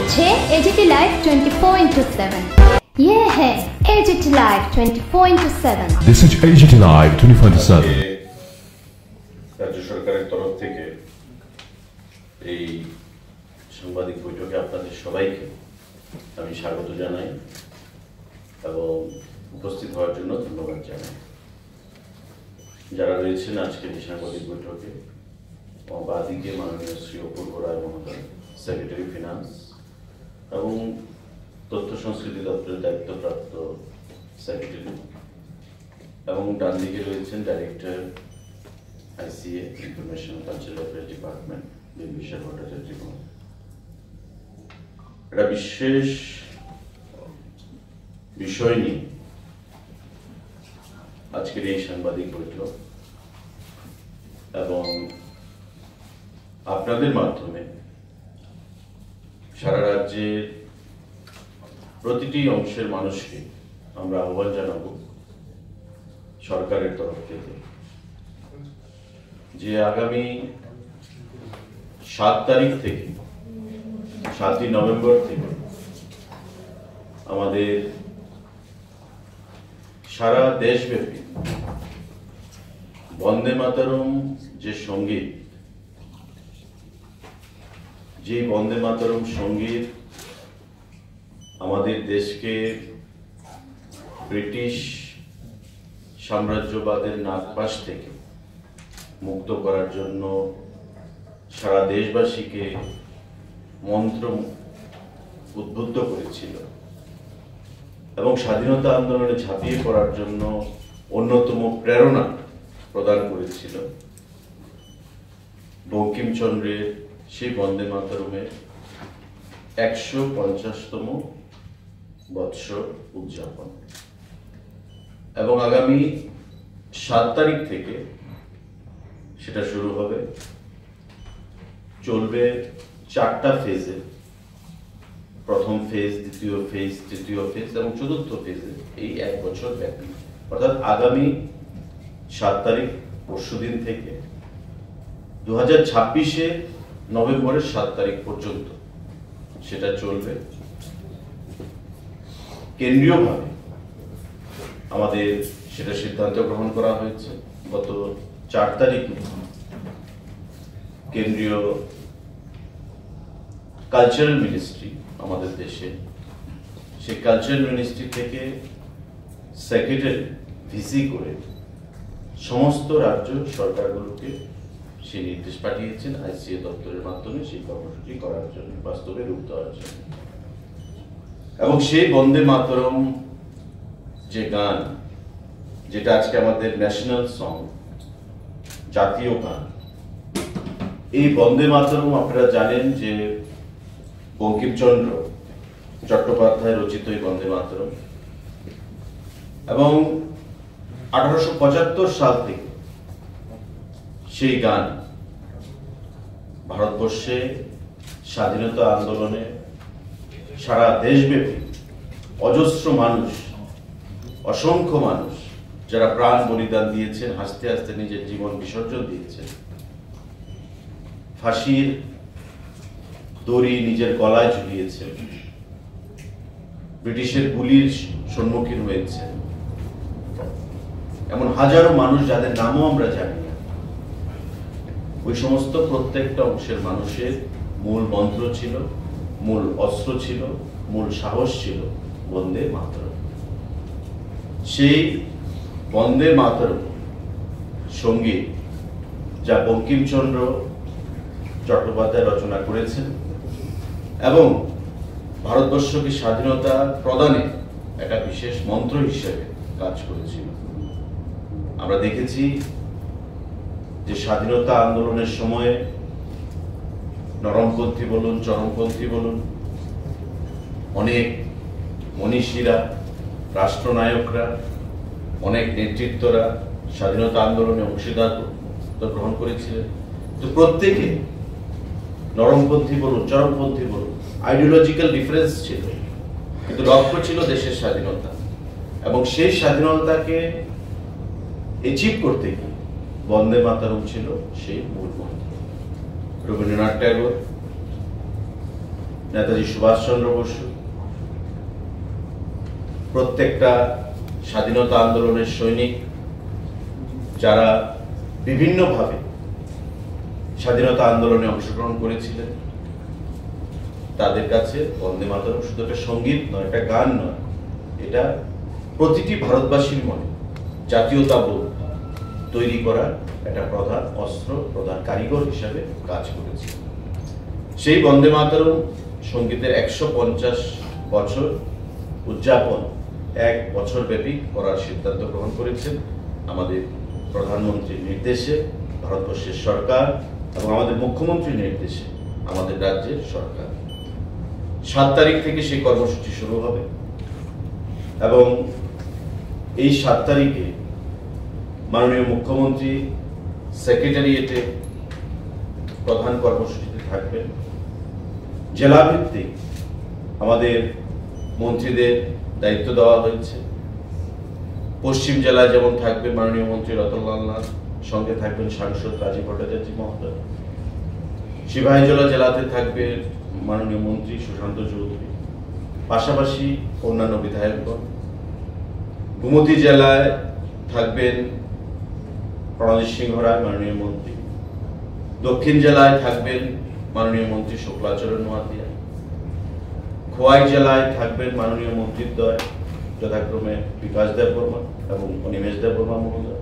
হচ্ছে AGT live 24/7। ये है AGT live 24/7। This is AGT Live 24/7। রাজ্য সরকারের তরফ থেকে এই সাংবাদিক বৈঠকে আপনাদের সবাইকে আমি স্বাগত জানাই এবং উপস্থিত হওয়ার জন্য ধন্যবাদ জানাই। যারা রয়েছেন আজকের এই সাংবাদিক বৈঠকে, বাদিকে মাননীয় শ্রী অপূর্ব রায় মহোদয়, সেক্রেটারি ফিনান্স এবং তথ্য সংস্কৃতি দপ্তরের দায়িত্বপ্রাপ্ত সেক্রেটারি, এবং ডান দিকে রয়েছেন director ICA information cultural affairs department Biswanath Bhattacharya. একটা বিশেষ বিষয় নিয়ে আজকের এই সাংবাদিক বৈঠক, এবং আপনাদের মাধ্যমে সারা রাজ্যের প্রতিটি অংশের মানুষকে আমরা আহ্বান জানাবো সরকারের তরফ থেকে যে আগামী 7 তারিখ থেকে 7ই নভেম্বর থেকে আমাদের সারা দেশব্যাপী বন্দে মাতরম যে সঙ্গীত, যে বন্দে মাতরম সঙ্গীত আমাদের দেশকে ব্রিটিশ সাম্রাজ্যবাদের নাগপাশ থেকে মুক্ত করার জন্য সারা দেশবাসীকে মন্ত্র উদ্বুদ্ধ করেছিল এবং স্বাধীনতা আন্দোলনে ঝাঁপিয়ে পড়ার জন্য অন্যতম প্রেরণা প্রদান করেছিল, বঙ্কিমচন্দ্রের সেই বন্দে মাতরমের 150তম বৎসর উদযাপন। এবং আগামী 7 তারিখ থেকে সেটা শুরু হবে, চলবে 4টা ফেজে। প্রথম ফেজ, দ্বিতীয় ফেজ, তৃতীয় ফেজ এবং চতুর্থ ফেজে এই 1 বছর ব্যাপী, অর্থাৎ আগামী 7 তারিখ পরশুদিন থেকে 2026 নভেম্বরের 7 তারিখ পর্যন্ত সেটা চলবে। কেন্দ্রীয়ভাবে আমাদের সেটা সিদ্ধান্ত গ্রহণ করা হয়েছে গত 4 তারিখে কেন্দ্রীয় কালচারাল মিনিস্ট্রি আমাদের দেশে, সেই কালচারাল মিনিস্ট্রি থেকে সেক্রেটারি ভিসি করে সমস্ত রাজ্য সরকারগুলোকে সেই নির্দেশ পাঠিয়েছেন ICA দপ্তরের মাধ্যমে সেই কর্মসূচি করার জন্য, বাস্তবে রূপ দেওয়ার জন্য। এবং সেই বন্দে মাতরম যে গান, যেটা আজকে আমাদের ন্যাশনাল সং, জাতীয় গান, এই বন্দে মাতরম আপনারা জানেন যে বঙ্কিমচন্দ্র চট্টোপাধ্যায় রচিত এই বন্দে মাতরম, এবং 1875 সাল থেকে সেই গান ভারতবর্ষে স্বাধীনতা আন্দোলনে সারা দেশব্যাপী অজস্র মানুষ, অসংখ্য মানুষ যারা প্রাণ বলিদান দিয়েছেন, হাসতে হাসতে নিজের জীবন বিসর্জন দিয়েছেন, ফাঁসির দড়ি নিজের গলায় ঝুলিয়েছেন, ব্রিটিশের গুলির সম্মুখীন হয়েছেন, এমন হাজারো মানুষ যাদের নামও আমরা জানি না, ওই সমস্ত প্রত্যেকটা অংশের মানুষের মূল মন্ত্র ছিল, মূল অস্ত্র ছিল, মূল সাহস ছিল বন্দে মাতরম। সেই বন্দে মাতরম সঙ্গীত যা বঙ্কিমচন্দ্র চট্টোপাধ্যায় রচনা করেছেন এবং ভারতবর্ষকে স্বাধীনতা প্রদানে একটা বিশেষ মন্ত্র হিসেবে কাজ করেছিল। আমরা দেখেছি যে স্বাধীনতা আন্দোলনের সময়ে নরমপন্থী বলুন, চরমপন্থী বলুন, অনেক মনীষীরা, রাষ্ট্রনায়করা, অনেক নেতৃত্বরা স্বাধীনতা আন্দোলনে অংশীদারিত্ব গ্রহণ করেছিলেন। তো প্রত্যেকে নরমপন্থী বলুন, চরমপন্থী বলুন, আইডিওলজিক্যাল ডিফারেন্স ছিল, কিন্তু লক্ষ্য ছিল দেশের স্বাধীনতা। এবং সেই স্বাধীনতাকে অ্যাচিভ করতে গিয়ে বন্দে মাতরম ছিল সেই মূল মন্ত্র। রবীন্দ্রনাথ ট্যাগর নেতাজি সুভাষচন্দ্র বসু, প্রত্যেকটা স্বাধীনতা আন্দোলনের সৈনিক যারা বিভিন্নভাবে স্বাধীনতা আন্দোলনে অংশগ্রহণ করেছিলেন, তাদের কাছে বন্দে মাতরম শুধু একটা সঙ্গীত নয়, একটা গান নয়, এটা প্রতিটি ভারতবাসীর মনে জাতীয়তাবোধ তৈরি করার একটা প্রধান অস্ত্র, প্রধান কারিগর হিসাবে কাজ করেছে। সেই বন্দে মাতরম সঙ্গীতের 150 বছর উদযাপন 1 বছর ব্যাপী করার সিদ্ধান্ত গ্রহণ করেছেন আমাদের প্রধানমন্ত্রীর নির্দেশে ভারতবর্ষের সরকার এবং আমাদের মুখ্যমন্ত্রীর নির্দেশে আমাদের রাজ্যের সরকার। 7 তারিখ থেকে সেই কর্মসূচি শুরু হবে এবং এই 7 তারিখে মাননীয় মুখ্যমন্ত্রী সেক্রেটারিয়েটে প্রধান কর্মসূচিতে থাকবেন। জেলাভিত্তিক আমাদের মন্ত্রীদের দায়িত্ব দেওয়া হয়েছে। পশ্চিম জেলায় যেমন থাকবে মাননীয় মন্ত্রী রতনলাল নাথ, সঙ্গে থাকবেন সাংসদ রাজীব ভট্টাচার্য মহোদয়। সিপাহীজলা জেলাতে থাকবে মাননীয় মন্ত্রী সুশান্ত চৌধুরী, পাশাপাশি অন্যান্য বিধায়কগণ। গোমতী জেলায় থাকবেন প্রণজিৎ সিংহ রায় মাননীয় মন্ত্রী। দক্ষিণ জেলায় থাকবেন মাননীয় মন্ত্রী শুক্লাচরণ নোয়াতিয়া। খোয়াই জেলায় থাকবেন মাননীয় মন্ত্রীদ্বয় যথাক্রমে বিকাশ দেববর্মা এবং অনিমেষ দেববর্মা মহোদয়।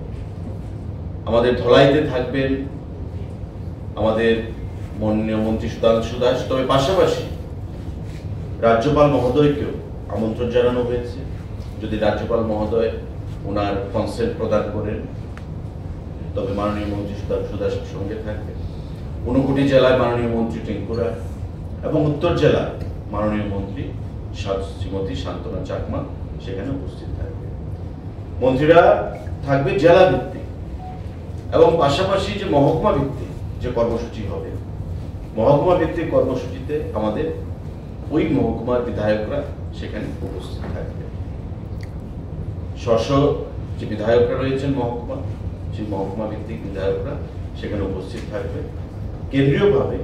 আমাদের ধলাইতে থাকবেন আমাদের মাননীয় মন্ত্রী সুধাংশু দাস। তবে পাশাপাশি রাজ্যপাল মহোদয়কেও আমন্ত্রণ জানানো হয়েছে, যদি রাজ্যপাল মহোদয় ওনার কনসেন্ট প্রদান করেন তবে মাননীয় মন্ত্রী সুধাংশু দাসের সঙ্গে থাকবে। ঊনকোটি জেলায় মাননীয় মন্ত্রী টিঙ্কু রায় এবং উত্তর জেলায় মাননীয় মন্ত্রী শ্রীমতী শান্তনা চাকমা সেখানে উপস্থিত থাকবে। মন্ত্রীরা থাকবে জেলা ভিত্তিক এবং পাশাপাশি যে মহকুমা ভিত্তিক যে কর্মসূচি হবে, মহকুমা ভিত্তিক কর্মসূচিতে আমাদের ওই মহকুমার বিধায়করা সেখানে উপস্থিত থাকবে। স্ব যে বিধায়করা রয়েছেন মহকুমা, সেই মহকুমা ভিত্তিক বিধায়করা সেখানে উপস্থিত থাকবে। কেন্দ্রীয়ভাবে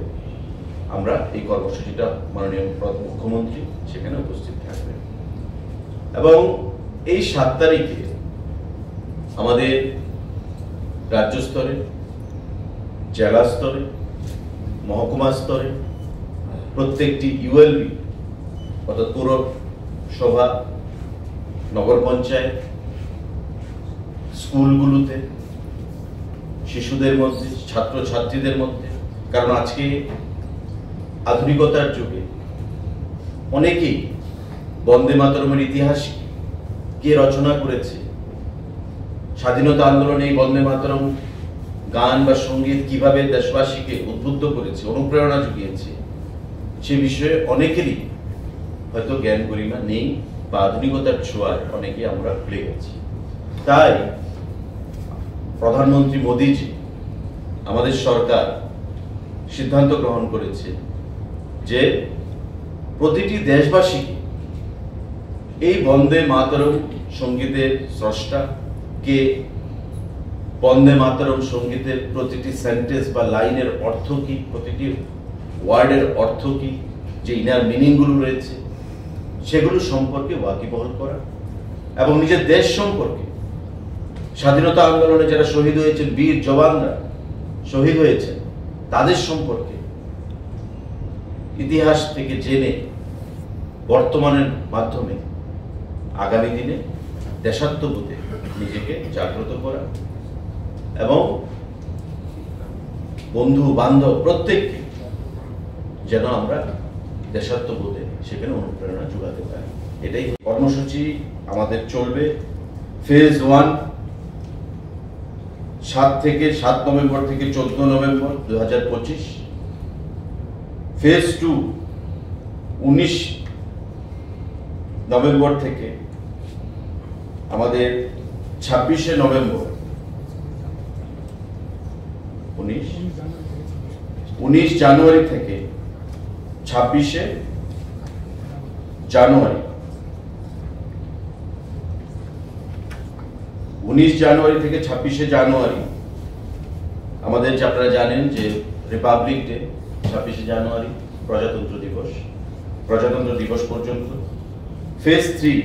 আমরা এই কর্মসূচিটা মাননীয় মুখ্যমন্ত্রী সেখানে উপস্থিত থাকবেন এবং এই 7 তারিখে আমাদের রাজ্য স্তরে, জেলা স্তরে, মহকুমা স্তরে প্রত্যেকটি ইউএলবি অর্থাৎ পৌরসভা, নগর পঞ্চায়েত, স্কুলগুলোতে, শিশুদের মধ্যে, ছাত্রছাত্রীদের মধ্যে, কারণ আজকে আধুনিকতার যুগে অনেকেই বন্দে মাতরমের ইতিহাস কে রচনা করেছে, স্বাধীনতা আন্দোলনে এই বন্দে মাতরম গান বা সঙ্গীত কিভাবে দেশবাসীকে উদ্বুদ্ধ করেছে, অনুপ্রেরণা জুগিয়েছে, সে বিষয়ে অনেকেরই হয়তো জ্ঞান গরিমা নেই বা আধুনিকতার ছোঁয়ায় অনেকে আমরা ভুলে গেছি। তাই প্রধানমন্ত্রী মোদীজি, আমাদের সরকার সিদ্ধান্ত গ্রহণ করেছে যে প্রতিটি দেশবাসীকে এই বন্দে মাতরম সঙ্গীতের স্রষ্টা কে, বন্দে মাতরম সঙ্গীতের প্রতিটি সেন্টেন্স বা লাইনের অর্থ কি, প্রতিটি ওয়ার্ডের অর্থ কি, যে ইনার মিনিংগুলো রয়েছে সেগুলো সম্পর্কে ওয়াকিবহাল করা এবং নিজের দেশ সম্পর্কে, স্বাধীনতা আন্দোলনে যারা শহীদ হয়েছেন, বীর জওয়ানরা শহীদ হয়েছেন, তাদের সম্পর্কে ইতিহাস থেকে জেনে বর্তমানের মাধ্যমে আগামী দিনে দেশাত্মবোধে নিজেকে জাগ্রত করা এবং বন্ধু বান্ধব প্রত্যেককে যেন আমরা দেশাত্মবোধে সেখানে অনুপ্রেরণা যোগাতে পারি। এটাই কর্মসূচি আমাদের চলবে। ফেজ 1 7 নভেম্বর থেকে 14 নভেম্বর 2025। ফেজ 2 19 নভেম্বর থেকে আমাদের 26 নভেম্বর 19 জানুয়ারি থেকে 26 জানুয়ারি 19 জানুয়ারি থেকে 26 জানুয়ারি আমাদের, আপনারা জানেন যে রিপাবলিক ডে 26 জানুয়ারি প্রজাতন্ত্র দিবস, প্রজাতন্ত্র দিবস পর্যন্ত। ফেজ 3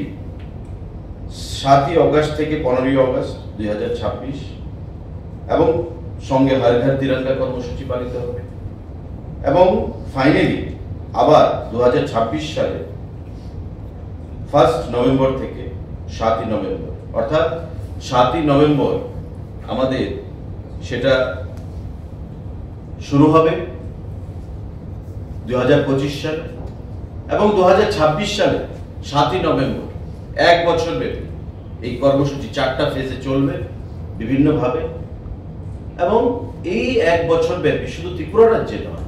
7ই অগস্ট থেকে 15ই অগস্ট 2026 এবং সঙ্গে হর ঘর তিরঙ্গা কর্মসূচি পালিত হবে। এবং ফাইনালি আবার 2026 সালে 1 নভেম্বর থেকে 7ই নভেম্বর, অর্থাৎ 7ই নভেম্বর আমাদের সেটা শুরু হবে 2025 সালে এবং 2026 সালে 7ই নভেম্বর 1 বছর ব্যাপী এই কর্মসূচি 4টা ফেজে চলবে বিভিন্নভাবে। এবং এই 1 বছর ব্যাপী শুধু ত্রিপুরা রাজ্যে নয়,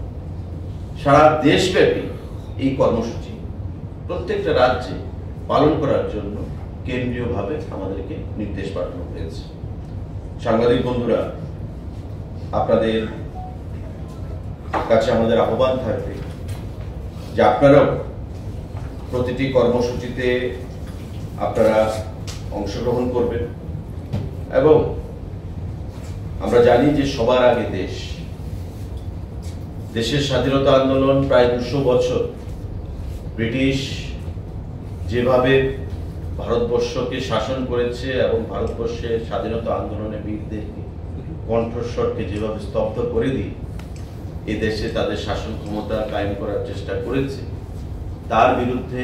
সারা দেশব্যাপী এই কর্মসূচি প্রত্যেকটা রাজ্যে পালন করার জন্য কেন্দ্রীয়ভাবে আমাদেরকে নির্দেশ পাঠানো হয়েছে। সাংবাদিক বন্ধুরা, আপনাদের কাছে আমাদের আহ্বান থাকবে যে আপনারাও প্রতিটি কর্মসূচিতে আপনারা অংশগ্রহণ করবেন। এবং আমরা জানি যে সবার আগে দেশের স্বাধীনতা আন্দোলন প্রায় 200 বছর ব্রিটিশ যেভাবে ভারতবর্ষকে শাসন করেছে এবং ভারতবর্ষের স্বাধীনতা আন্দোলনের বীরদেরকে কণ্ঠস্বরকে যেভাবে স্তব্ধ করে দিয়ে এ দেশে তাদের শাসন ক্ষমতা কায়েম করার চেষ্টা করেছে, তার বিরুদ্ধে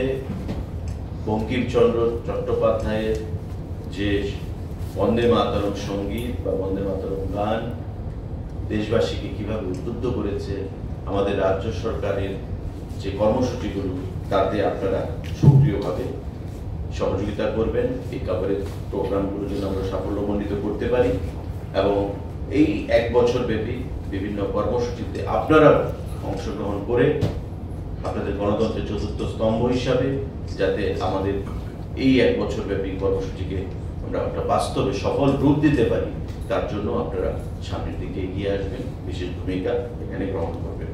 বঙ্কিমচন্দ্র চট্টোপাধ্যায়ের যে বন্দে মাতরম সঙ্গীত বা বন্দে মাতরম গান দেশবাসীকে কিভাবে উদ্বুদ্ধ করেছে, আমাদের রাজ্য সরকারের যে কর্মসূচিগুলো তাতে আপনারা সক্রিয়ভাবে সহযোগিতা করবেন। এই কভারেজ প্রোগ্রামগুলো যেন আমরা সাফল্যমণ্ডিত করতে পারি এবং এই 1 বছর ব্যাপী বিভিন্ন কর্মসূচিতে আপনারাও অংশগ্রহণ করে আপনাদের গণতন্ত্রের চতুর্থ স্তম্ভ হিসাবে যাতে আমাদের এই 1 বছর ব্যাপী কর্মসূচিকে আমরা একটা বাস্তবে সফল রূপ দিতে পারি, তার জন্য আপনারা সামনের দিকে এগিয়ে আসবেন, বিশেষ ভূমিকা এখানে গ্রহণ করবেন।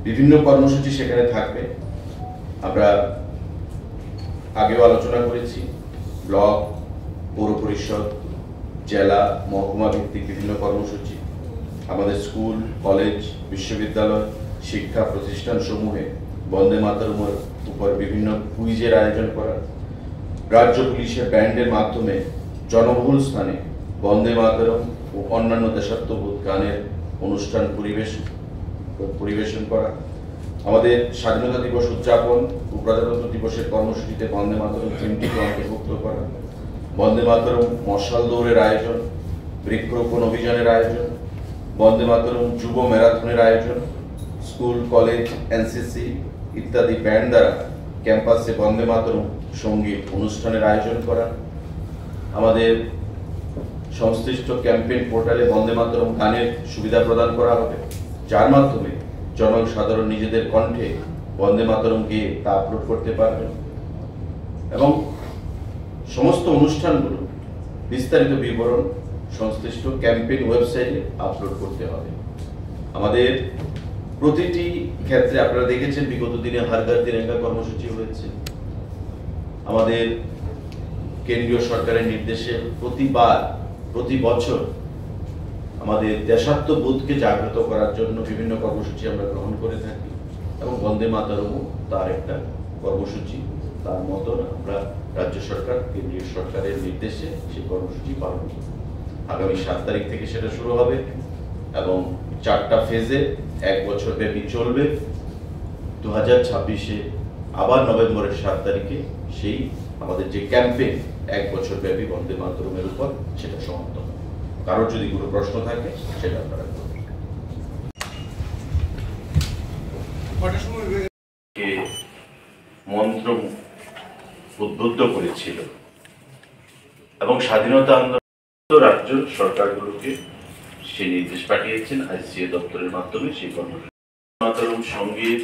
বিভিন্ন কর্মসূচি সেখানে থাকবে। আমরা আগেও আলোচনা করেছি, ব্লক, পৌর পরিষদ, জেলা, মহকুমা ভিত্তিক বিভিন্ন কর্মসূচি, আমাদের স্কুল, কলেজ, বিশ্ববিদ্যালয়, শিক্ষা প্রতিষ্ঠান সমূহে বন্দে মাতরমের উপর বিভিন্ন কুইজের আয়োজন করা, রাজ্য পুলিশের ব্যান্ডের মাধ্যমে জনবহুল স্থানে বন্দে মাতরম ও অন্যান্য দেশাত্মবোধ গানের অনুষ্ঠান পরিবেশন করা, আমাদের স্বাধীনতা দিবস উদযাপন ও প্রজাতন্ত্র দিবসের কর্মসূচিতে বন্দে মাতরম থিমটিকে অন্তর্ভুক্ত করা, বন্দে মাতরম মশাল দৌড়ের আয়োজন, বৃক্ষরোপণ অভিযানের আয়োজন, বন্দে মাতরম যুব ম্যারাথনের আয়োজন, স্কুল, কলেজ, এনসিসি ইত্যাদি ব্যান্ড দ্বারা ক্যাম্পাসে বন্দে মাতরম সঙ্গীত অনুষ্ঠানের আয়োজন করা, আমাদের সংশ্লিষ্ট ক্যাম্পেইন পোর্টালে বন্দে মাতরম গানের সুবিধা প্রদান করা হবে, যার মাধ্যমে জনসাধারণ নিজেদের কণ্ঠে বন্দে মাতরম গেয়ে তা আপলোড করতে পারবেন। এবং সমস্ত অনুষ্ঠানগুলো বিস্তারিত বিবরণ সংশ্লিষ্ট ক্যাম্পেইন ওয়েবসাইটে আপলোড করতে হবে। আমাদের প্রতিটি ক্ষেত্রে আপনারা দেখেছেন বিগত দিনে হর ঘর তিরঙ্গা কর্মসূচি হয়েছে। আমাদের কেন্দ্রীয় সরকারের নির্দেশে প্রতি বছর আমাদের দেশাত্মবোধকে জাগ্রত করার জন্য বিভিন্ন কর্মসূচি আমরা গ্রহণ করে থাকি এবং বন্দে মাতরমও তার একটা কর্মসূচি। তার মতন আমরা রাজ্য সরকার, কেন্দ্রীয় সরকারের নির্দেশে সেই কর্মসূচি পালন করব। আগামী 7 তারিখ থেকে সেটা শুরু হবে এবং 4টা ফেজে 1 বছর ব্যাপী চলবে। 2026-এ আবার নভেম্বরের 7 তারিখে সেই আমাদের যে ক্যাম্পেইন 1 বছর ব্যাপী বন্দে মাতরমের উপর সেটা সমাপ্ত হবে। কারোর যদি কোনো প্রশ্ন থাকে সেটা আপনারা করবেন। মন্ত্র উদ্বুদ্ধ করেছিল এবং স্বাধীনতা আন্দোলন রাজ্য সরকারগুলোকে সে নির্দেশ পাঠিয়েছেন আইসিএ দপ্তরের মাধ্যমে সেই কর্মসূচি মাতরম সঙ্গীত